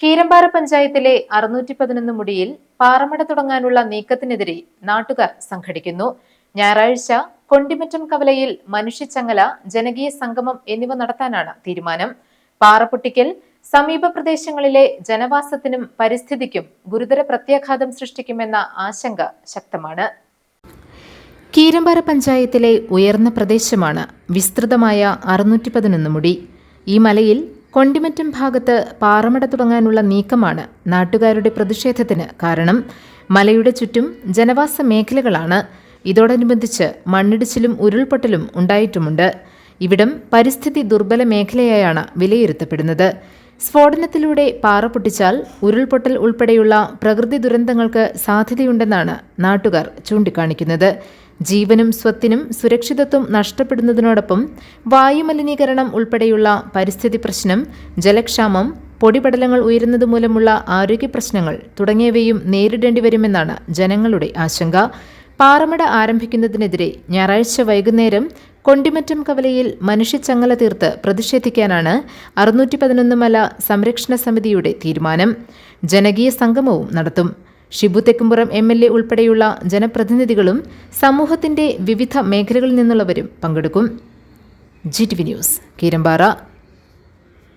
കീരമ്പാറ പഞ്ചായത്തിലെ 611 മുടിയിൽ പാറമട തുടങ്ങാനുള്ള നീക്കത്തിനെതിരെ നാട്ടുകാർ സംഘടിക്കുന്നു. ഞായറാഴ്ച കൊണ്ടിമറ്റം കവലയിൽ മനുഷ്യച്ചങ്ങല, ജനകീയ സംഗമം എന്നിവ നടത്താനാണ് തീരുമാനം. പാറ പൊട്ടിക്കൽ സമീപ പ്രദേശങ്ങളിലെ ജനവാസത്തിനും പരിസ്ഥിതിക്കും ഗുരുതര പ്രത്യാഘാതം സൃഷ്ടിക്കുമെന്ന ആശങ്ക ശക്തമാണ്. കീരമ്പാറ പഞ്ചായത്തിലെ ഉയർന്ന പ്രദേശമാണ് വിസ്തൃതമായ 611 മുടി. ഈ മലയിൽ കൊണ്ടിമറ്റം ഭാഗത്ത് പാറമട തുടങ്ങാനുള്ള നീക്കമാണ് നാട്ടുകാരുടെ പ്രതിഷേധത്തിന് കാരണം. മലയുടെ ചുറ്റും ജനവാസ മേഖലകളാണ്. ഇതോടനുബന്ധിച്ച് മണ്ണിടിച്ചിലും ഉരുൾപൊട്ടലും ഉണ്ടായിട്ടുമുണ്ട്. ഇവിടം പരിസ്ഥിതി ദുർബല മേഖലയായാണ് വിലയിരുത്തപ്പെടുന്നത്. സ്ഫോടനത്തിലൂടെ പാറ പൊട്ടിച്ചാൽ ഉരുൾപൊട്ടൽ ഉൾപ്പെടെയുള്ള പ്രകൃതി ദുരന്തങ്ങൾക്ക് സാധ്യതയുണ്ടെന്നാണ് നാട്ടുകാർ ചൂണ്ടിക്കാണിക്കുന്നത്. ജീവനും സ്വത്തിനും സുരക്ഷിതത്വം നഷ്ടപ്പെടുന്നതിനോടൊപ്പം വായുമലിനീകരണം ഉൾപ്പെടെയുള്ള പരിസ്ഥിതി പ്രശ്നം, ജലക്ഷാമം, പൊടിപടലങ്ങൾ ഉയരുന്നതുമൂലമുള്ള ആരോഗ്യ പ്രശ്നങ്ങൾ തുടങ്ങിയവയും നേരിടേണ്ടി വരുമെന്നാണ് ജനങ്ങളുടെ ആശങ്ക. പാറമട ആരംഭിക്കുന്നതിനെതിരെ ഞായറാഴ്ച വൈകുന്നേരം കൊണ്ടിമറ്റം കവലയിൽ മനുഷ്യച്ചങ്ങല തീർത്ത് പ്രതിഷേധിക്കാനാണ് 611 മല സംരക്ഷണ സമിതിയുടെ തീരുമാനം. ജനകീയ സംഗമവും നടത്തും. ഷിബു തെക്കുംപുറം MLA ഉൾപ്പെടെയുള്ള ജനപ്രതിനിധികളും സമൂഹത്തിന്റെ വിവിധ മേഖലകളിൽ നിന്നുള്ളവരും പങ്കെടുക്കും. GTV news, Keerampara.